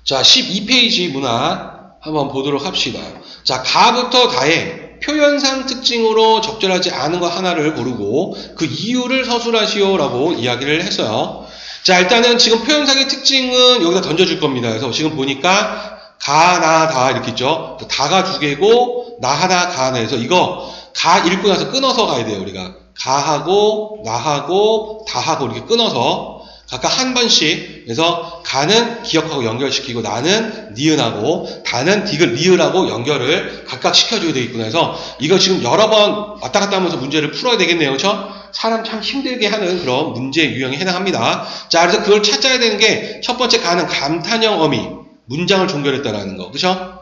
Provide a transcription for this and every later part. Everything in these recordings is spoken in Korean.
자, 12페이지 문화 한번 보도록 합시다. 자, 가부터 다의 표현상 특징으로 적절하지 않은 것 하나를 고르고 그 이유를 서술하시오라고 이야기를 했어요. 자, 일단은 지금 표현상의 특징은 여기다 던져줄 겁니다. 그래서 지금 보니까 가, 나, 다 이렇게 있죠. 다가 두 개고 나 하나, 가 하나 해서 이거 가 읽고 나서 끊어서 가야 돼요. 우리가 가하고 나하고 다하고 이렇게 끊어서 각각 한 번씩. 그래서 가는 기억하고 연결시키고 나는 니은하고 다는 디귿 리을하고 연결을 각각 시켜줘야 되겠구나 해서 이거 지금 여러 번 왔다 갔다 하면서 문제를 풀어야 되겠네요. 그렇죠? 사람 참 힘들게 하는 그런 문제 유형에 해당합니다. 자, 그래서 그걸 찾아야 되는 게 첫 번째 가는 감탄형 어미 문장을 종결했다라는 거. 그렇죠?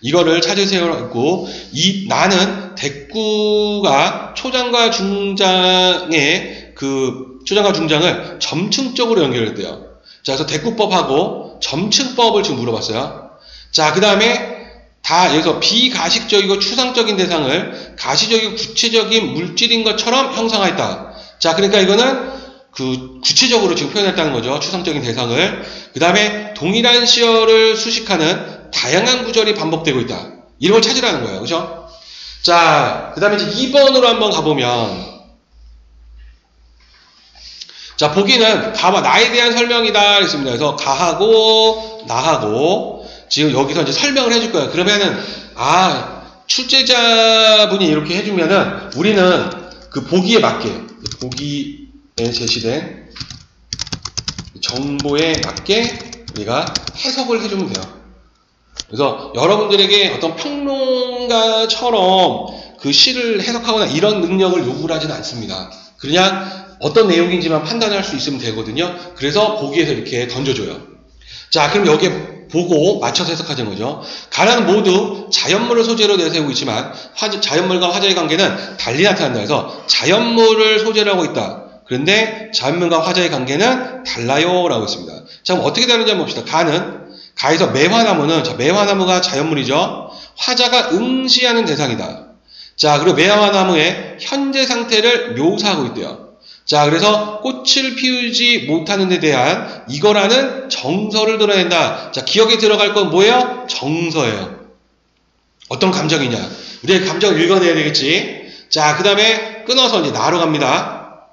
이거를 찾으세요 했고, 이 나는 대꾸가 초장과 중장의 초장과 중장을 점층적으로 연결했대요. 자, 그래서 대꾸법하고 점층법을 지금 물어봤어요. 자, 그 다음에 다 여기서 비가식적이고 추상적인 대상을 가시적이고 구체적인 물질인 것처럼 형상화했다. 자, 그러니까 이거는 구체적으로 지금 표현했다는 거죠. 추상적인 대상을. 그 다음에 동일한 시어를 수식하는 다양한 구절이 반복되고 있다. 이런 걸 찾으라는 거예요. 그죠? 자, 그 다음에 이제 2번으로 한번 가보면, 자, 보기는 가와 나에 대한 설명이다. 그랬습니다. 그래서 가하고 나하고 지금 여기서 이제 설명을 해줄 거예요. 그러면은, 출제자분이 이렇게 해주면은 우리는 그 보기에 맞게, 보기에 제시된 정보에 맞게 우리가 해석을 해주면 돼요. 그래서 여러분들에게 어떤 평론가처럼 그 시를 해석하거나 이런 능력을 요구를 하지는 않습니다. 그냥 어떤 내용인지만 판단할 수 있으면 되거든요. 그래서 보기에서 이렇게 던져줘요. 자, 그럼 여기에 보고 맞춰서 해석하는 거죠. 가라는 모두 자연물을 소재로 내세우고 있지만 자연물과 화자의 관계는 달리 나타난다. 해서 자연물을 소재로 하고 있다. 그런데 자연물과 화자의 관계는 달라요 라고 했습니다. 자, 그럼 어떻게 다른지 한번 봅시다. 가에서 매화나무는, 자, 매화나무가 자연물이죠. 화자가 응시하는 대상이다. 자, 그리고 매화나무의 현재 상태를 묘사하고 있대요. 자, 그래서 꽃을 피우지 못하는 데 대한 이거라는 정서를 드러낸다. 자, 기억에 들어갈 건 뭐예요? 정서예요. 어떤 감정이냐. 우리의 감정을 읽어내야 되겠지. 자, 그 다음에 끊어서 이제 나로 갑니다.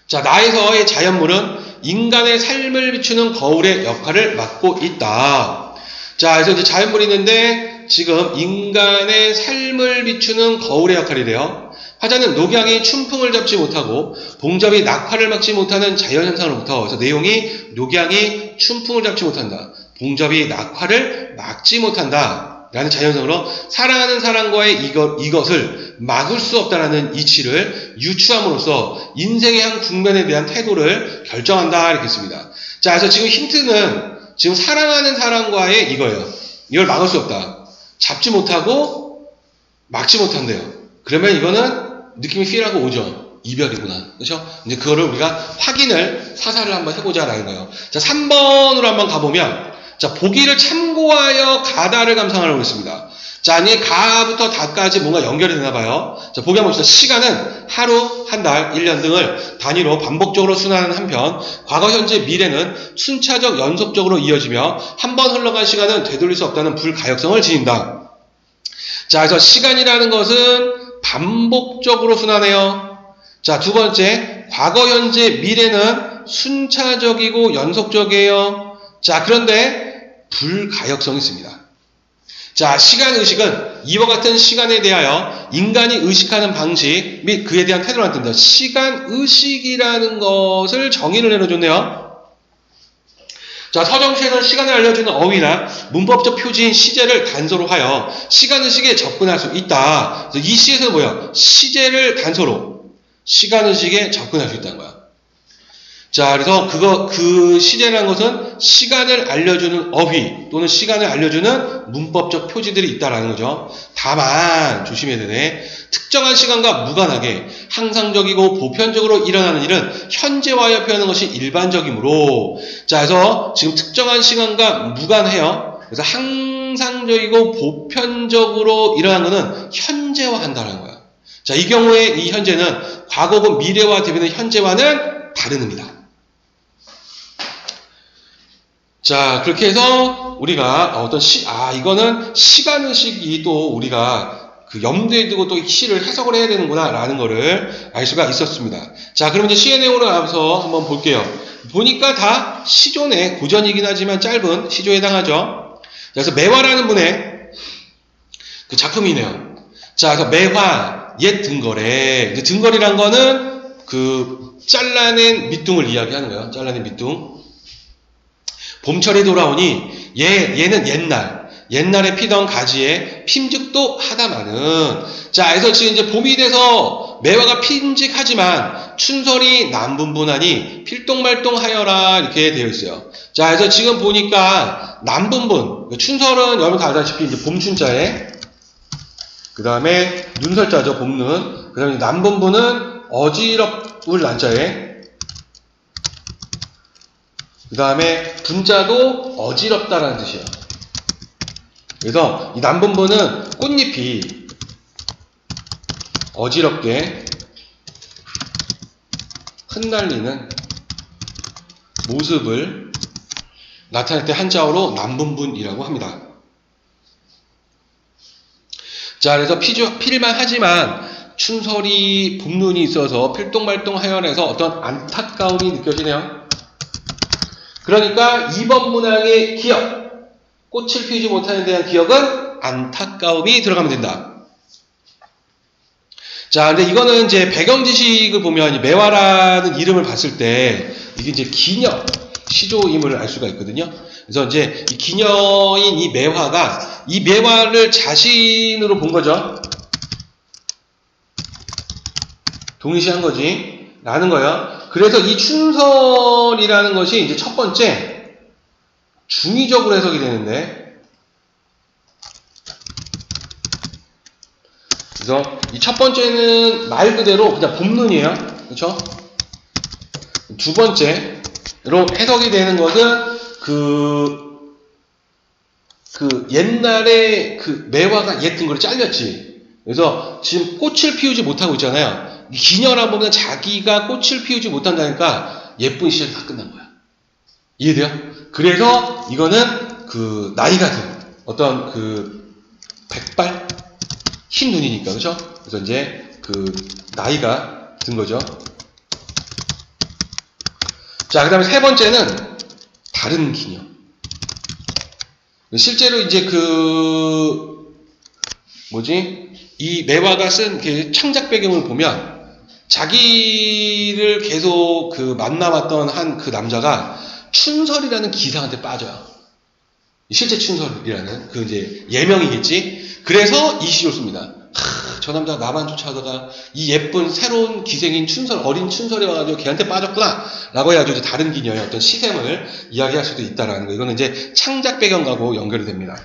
자, 나에서의 자연물은 인간의 삶을 비추는 거울의 역할을 맡고 있다. 자, 그래서 이제 자연물이 있는데 지금 인간의 삶을 비추는 거울의 역할이래요. 화자는 녹양이 춘풍을 잡지 못하고 봉접이 낙화를 막지 못하는 자연현상으로부터, 그래서 내용이 녹양이 춘풍을 잡지 못한다. 봉접이 낙화를 막지 못한다. 라는 자연성으로 사랑하는 사람과의 이것을 막을 수 없다라는 이치를 유추함으로써 인생의 한 국면에 대한 태도를 결정한다. 이렇게 했습니다. 자, 그래서 지금 힌트는 지금 사랑하는 사람과의 이거예요. 이걸 막을 수 없다. 잡지 못하고 막지 못한대요. 그러면 이거는 느낌이 필하고 오죠. 이별이구나. 그렇죠? 이제 그거를 우리가 확인을 사사를 한번 해보자라는 거예요. 자, 3번으로 한번 가보면, 자, 보기를 참고하여 가다를 감상하려고 했습니다. 자, 아니, 가부터 다까지 뭔가 연결이 되나 봐요. 자, 보기 한번 봅시다. 시간은 하루, 한 달, 1년 등을 단위로 반복적으로 순환하는 한편, 과거, 현재, 미래는 순차적 연속적으로 이어지며 한 번 흘러간 시간은 되돌릴 수 없다는 불가역성을 지닌다. 자, 그래서 시간이라는 것은 반복적으로 순환해요. 자, 두 번째, 과거, 현재, 미래는 순차적이고 연속적이에요. 자, 그런데 불가역성이 있습니다. 자, 시간의식은 이와 같은 시간에 대하여 인간이 의식하는 방식 및 그에 대한 태도를 나타낸다. 시간의식이라는 것을 정의를 내려줬네요. 자, 서정시에서는 시간을 알려주는 어휘나 문법적 표지인 시제를 단서로 하여 시간의식에 접근할 수 있다. 그래서 이 시에서는 뭐예요? 시제를 단서로 시간의식에 접근할 수 있다는 거야. 자, 그래서 그 시제라는 것은 시간을 알려주는 어휘 또는 시간을 알려주는 문법적 표지들이 있다라는 거죠. 다만 조심해야 되네. 특정한 시간과 무관하게 항상적이고 보편적으로 일어나는 일은 현재와여 표현하는 것이 일반적이므로, 자, 그래서 지금 특정한 시간과 무관해요. 그래서 항상적이고 보편적으로 일어나는 것은 현재화 한다는 거야. 자, 이 경우에 이 현재는 과거고 미래와 대비되는 현재와는 다른 의미다. 자, 그렇게 해서 우리가 이거는 시간의식이 또 우리가 그 염두에 두고 또 시를 해석을 해야 되는구나 라는 거를 알 수가 있었습니다. 자, 그럼 이제 시의 내용으로 나가서 한번 볼게요. 보니까 다 시조네, 고전이긴 하지만 짧은 시조에 해당하죠. 그래서 매화라는 분의 그 작품이네요. 자, 그래서 매화, 옛 등거래. 이제 등거리란 거는 그 잘라낸 밑둥을 이야기하는 거예요. 잘라낸 밑둥. 봄철이 돌아오니 얘는 옛날에 피던 가지에 핀죽도 하다마는. 자, 그래서 지금 이제 봄이 돼서 매화가 핀직하지만 춘설이 남분분하니 필동말동하여라 이렇게 되어 있어요. 자, 그래서 지금 보니까 남분분, 춘설은 여러분 다 알다시피 이제 봄춘자에, 그 다음에 눈설자죠, 봄눈. 그 다음에 남분분은 어지럽을 난자에, 그 다음에 분자도 어지럽다라는 뜻이에요. 그래서 이 남분분은 꽃잎이 어지럽게 흩날리는 모습을 나타낼 때 한자어로 남분분이라고 합니다. 자, 그래서 필만 하지만 춘설이 봄눈이 있어서 필동말동하여내서 어떤 안타까움이 느껴지네요. 그러니까 2번 문항의 기억, 꽃을 피우지 못하는 데한 기억은 안타까움이 들어가면 된다. 자, 근데 이거는 이제 배경 지식을 보면 이 매화라는 이름을 봤을 때 이게 이제 기녀, 시조임을 알 수가 있거든요. 그래서 이제 이 기녀인 이 매화가 이 매화를 자신으로 본 거죠. 동일시한 거지. 라는 거예요. 그래서 이 춘설이라는 것이 이제 첫 번째 중의적으로 해석이 되는데, 그래서 이 첫 번째는 말 그대로 그냥 봄눈이에요. 그렇죠? 두 번째로 해석이 되는 것은 옛날에 그 매화가 옛 등거리 잘렸지. 그래서 지금 꽃을 피우지 못하고 있잖아요. 이 기녀라 보면 자기가 꽃을 피우지 못한다니까 예쁜 시절이 다 끝난 거야. 이해돼요? 그래서 이거는 그 나이가 든 어떤 그 백발 흰 눈이니까, 그렇죠? 그래서 이제 그 나이가 든 거죠. 자, 그 다음에 세 번째는 다른 기녀. 실제로 이제 이 매화가 쓴 그 창작 배경을 보면 자기를 계속 그 만나왔던 한 그 남자가 춘설이라는 기상한테 빠져요. 실제 춘설이라는 그 이제 예명이겠지. 그래서 이 시를 씁니다. 저 남자 나만 쫓아가다가 이 예쁜 새로운 기생인 춘설, 어린 춘설이 와가지고 걔한테 빠졌구나 라고 해가지고 이제 다른 기녀의 어떤 시샘을 이야기할 수도 있다라는 거. 이거는 이제 창작 배경과고 연결이 됩니다.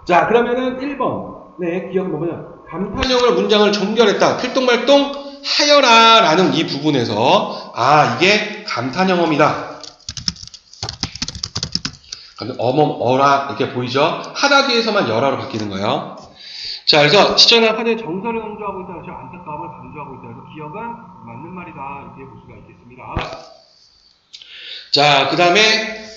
자, 그러면은 1번의 기억을 보면 감탄형을 문장을 종결했다. 필동말동 하여라 라는 이 부분에서 이게 감탄형어입니다. 어라 이렇게 보이죠? 하다 뒤에서만 열화로 바뀌는 거예요. 자, 그래서 시전한 화제의 정서를 강조하고 있다. 그래서 안타까움을 강조하고 있다. 그래서 기억은 맞는 말이다. 이렇게 볼 수가 있겠습니다. 자, 그 다음에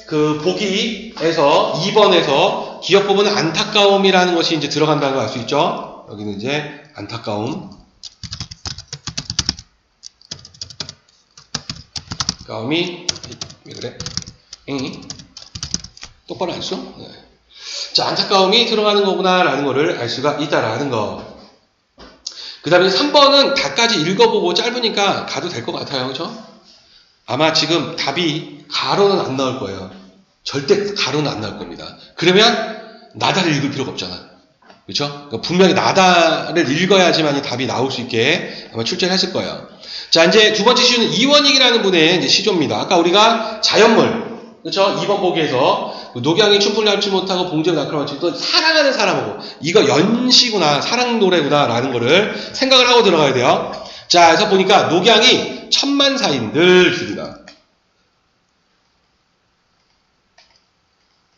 그 보기에서 2번에서 기억 부분은 안타까움이라는 것이 이제 들어간다는 걸 알 수 있죠. 여기는 이제 안타까움. 까움이 왜 그래? 똑바로 안 써? 네. 자, 안타까움이 들어가는 거구나 라는 거를 알 수가 있다라는 거. 그 다음에 3번은 다까지 읽어보고 짧으니까 가도 될 것 같아요. 그렇죠? 아마 지금 답이 가로는 안 나올 거예요. 절대 가로는 안 나올 겁니다. 그러면 나다를 읽을 필요가 없잖아. 그렇죠? 그러니까 분명히 나다를 읽어야지만 답이 나올 수 있게 아마 출제를 했을 거예요. 자, 이제 두 번째 시조는 이원익이라는 분의 이제 시조입니다. 아까 우리가 자연물, 그렇죠? 2번 보기에서 녹양이 춘풀 밟지 못하고 봉제를 낙하지 또 사랑하는 사람하고 이거 연시구나, 사랑 노래구나 라는 거를 생각을 하고 들어가야 돼요. 자, 그래서 보니까 녹양이 천만사인 늘 줄이다.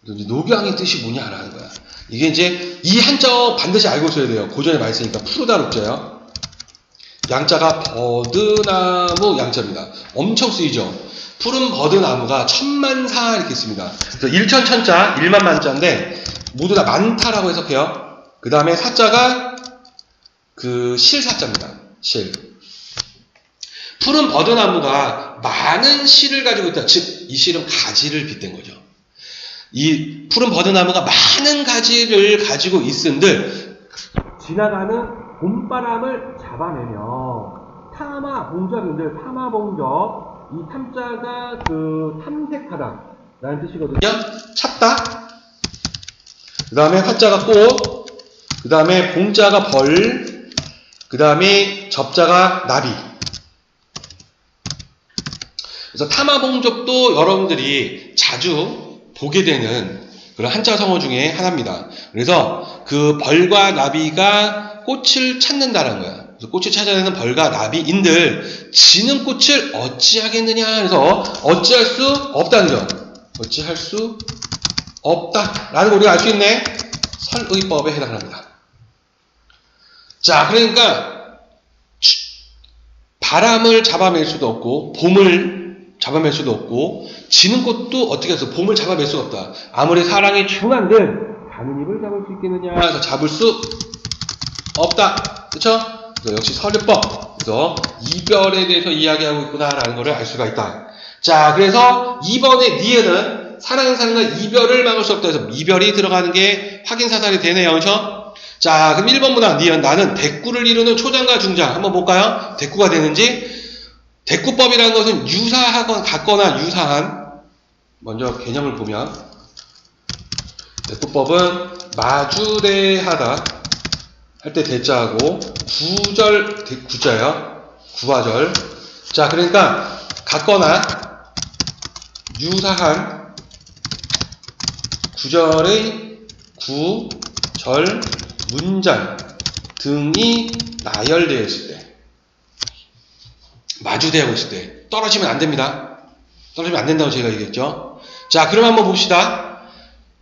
녹양의 뜻이 뭐냐라는 거야. 이게 이제 이 한자어 반드시 알고 있어야 돼요. 고전에 많이 쓰니까 푸르다 록자요. 양자가 버드나무 양자입니다. 엄청 쓰이죠. 푸른 버드나무가 천만사 이렇게 있습니다. 그래서 일천천자, 일만만자인데 모두 다 많다라고 해석해요. 그 다음에 사자가 그 실사자입니다. 실. 푸른 버드나무가 많은 실을 가지고 있다. 즉, 이 실은 가지를 빗댄 거죠. 이 푸른 버드나무가 많은 가지를 가지고 있은들 지나가는 봄바람을 잡아내며 탐화봉접인들 탐화봉접 이 탐자가 그 탐색하다 라는 뜻이거든요. 찾다. 그 다음에 화자가 꽃. 그 다음에 봉자가 벌. 그 다음에 접자가 나비. 그래서 탐화봉접도 여러분들이 자주 보게 되는 그런 한자 성어 중에 하나입니다. 그래서 그 벌과 나비가 꽃을 찾는다는 거야. 그래서 꽃을 찾아내는 벌과 나비인들 지는 꽃을 어찌하겠느냐 해서 어찌할 수 없다는 점. 어찌할 수 없다라는 거 우리가 알 수 있네. 설의법에 해당합니다. 자, 그러니까 바람을 잡아낼 수도 없고 봄을 잡아낼 수도 없고 지는 꽃도 어떻게 해서 봄을 잡아낼 수가 없다. 아무리 사랑이 중한들 가는 입을 잡을 수 있겠느냐 해서 잡을 수 없다. 그렇죠? 역시 설의법. 그래서 이별에 대해서 이야기하고 있구나라는 것을 알 수가 있다. 자, 그래서 2번의 니은은 사랑하는 사람과 이별을 막을 수 없다 해서 이별이 들어가는 게 확인사살이 되네요. 그렇죠? 자, 그럼 1번 문항 니은 나는 대꾸를 이루는 초장과 중장 한번 볼까요? 대꾸가 되는지. 대꾸법이라는 것은 유사하거나 같거나 유사한 먼저 개념을 보면 대꾸법은 마주대하다 할 때 대자하고 구절 구자예요. 구화절. 자, 그러니까 같거나 유사한 구절의 구, 절, 문장 등이 나열되어 있을 때 마주대하고 있을 때 떨어지면 안 됩니다. 떨어지면 안 된다고 제가 얘기했죠. 자, 그럼 한번 봅시다.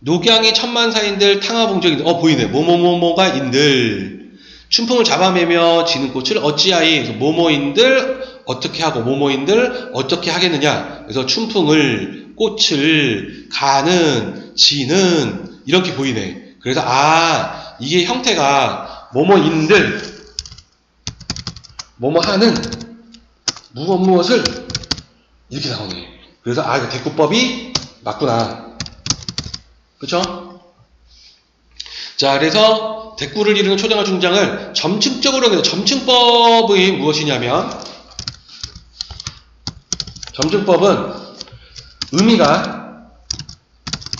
녹양이 천만사인들 탕화봉적인들 보이네. 뭐뭐뭐뭐가 인들 춘풍을 잡아매며 지는 꽃을 어찌하이. 그래서 뭐뭐인들 어떻게 하고 뭐뭐인들 어떻게 하겠느냐. 그래서 춘풍을 꽃을 가는 지는 이렇게 보이네. 그래서 이게 형태가 뭐뭐인들 뭐뭐하는 무엇을 이렇게 나오네. 그래서 이거 대꾸법이 맞구나. 그쵸? 자, 그래서 대꾸를 이루는 초장과 중장을 점층적으로 해서 점층법이 무엇이냐면 점층법은 의미가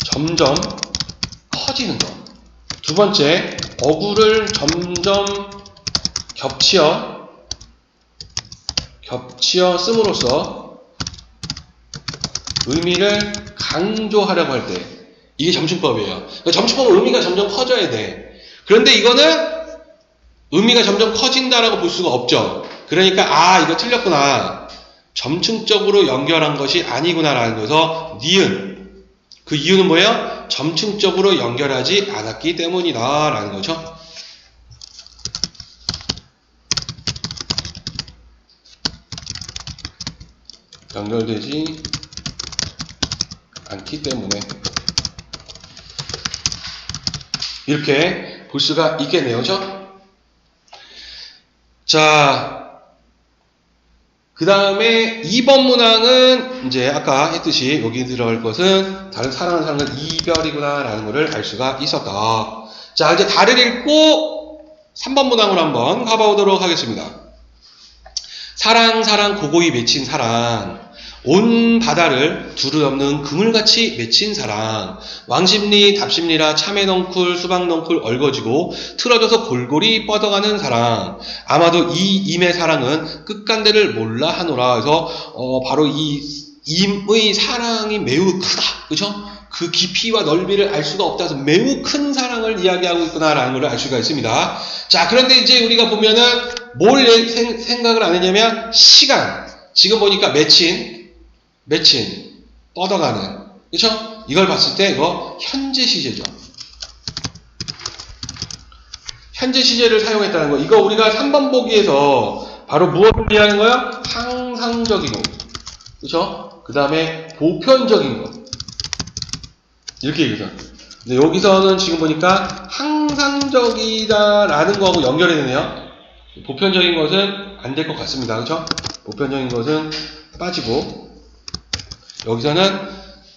점점 커지는 것. 두 번째, 어구를 점점 겹치어 씀으로써 의미를 강조하려고 할 때 이게 점층법이에요. 그러니까 점층법은 의미가 점점 커져야 돼. 그런데 이거는 의미가 점점 커진다라고 볼 수가 없죠. 그러니까 이거 틀렸구나. 점층적으로 연결한 것이 아니구나라는 거에서 니은. 그 이유는 뭐예요? 점층적으로 연결하지 않았기 때문이다 라는 거죠. 연결되지 않기 때문에 이렇게 볼 수가 있겠네요. 그죠? 자, 그 다음에 2번 문항은 이제 아까 했듯이 여기 들어갈 것은 다른 사랑하는 사람은 이별이구나 라는 것을 알 수가 있었다. 자, 이제 다를 읽고 3번 문항으로 한번 가보도록 하겠습니다. 사랑 고고히 맺힌 사랑, 온 바다를 두루없는 그물같이 맺힌 사랑, 왕십리 답십리라 참외넝쿨 수박넝쿨 얼거지고 틀어져서 골골이 뻗어가는 사랑. 아마도 이 임의 사랑은 끝간데를 몰라 하노라. 그래서 바로 이 임의 사랑이 매우 크다. 그렇죠? 그 깊이와 넓이를 알 수가 없다 해서 매우 큰 사랑을 이야기하고 있구나라는 걸 알 수가 있습니다. 자, 그런데 이제 우리가 보면은 뭘 생각을 안 했냐면 시간. 지금 보니까 맺힌 뻗어가는. 그렇죠? 이걸 봤을 때 이거 현재 시제죠. 현재 시제를 사용했다는 거. 이거 우리가 3번 보기에서 바로 무엇을 이해하는 거야? 항상적이고. 그쵸? 그 다음에 보편적인 것. 이렇게 얘기죠. 근데 여기서는 지금 보니까 항상적이다라는 거하고 연결이 되네요. 보편적인 것은 안 될 것 같습니다. 그쵸? 보편적인 것은 빠지고, 여기서는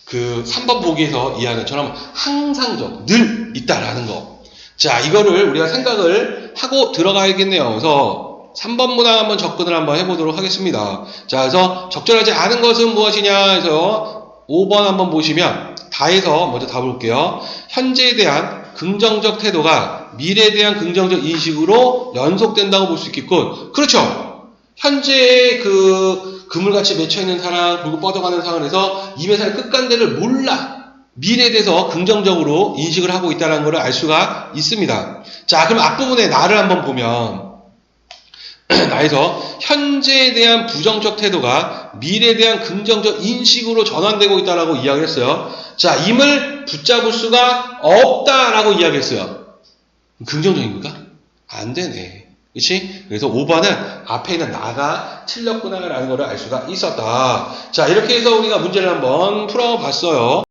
그 3번 보기에서 이해하는 것처럼 항상적, 늘 있다라는 거. 자, 이거를 우리가 생각을 하고 들어가야겠네요. 그래서 3번 문항 한번 접근을 한번 해보도록 하겠습니다. 자, 그래서 적절하지 않은 것은 무엇이냐 해서 5번 한번 보시면 다해서 먼저 답을 볼게요. 현재에 대한 긍정적 태도가 미래에 대한 긍정적 인식으로 연속된다고 볼 수 있겠군. 그렇죠. 현재의 그 그물같이 맺혀있는 사람, 그리고 뻗어가는 상황에서 이 회사의 끝간대를 몰라. 미래에 대해서 긍정적으로 인식을 하고 있다는 것을 알 수가 있습니다. 자, 그럼 앞부분에 나를 한번 보면 나에서 현재에 대한 부정적 태도가 미래에 대한 긍정적 인식으로 전환되고 있다라고 이야기했어요. 자, 임을 붙잡을 수가 없다라고 이야기했어요. 긍정적입니까? 안 되네. 그치? 그래서 5번은 앞에 있는 나가 틀렸구나라는 것을 알 수가 있었다. 자, 이렇게 해서 우리가 문제를 한번 풀어봤어요.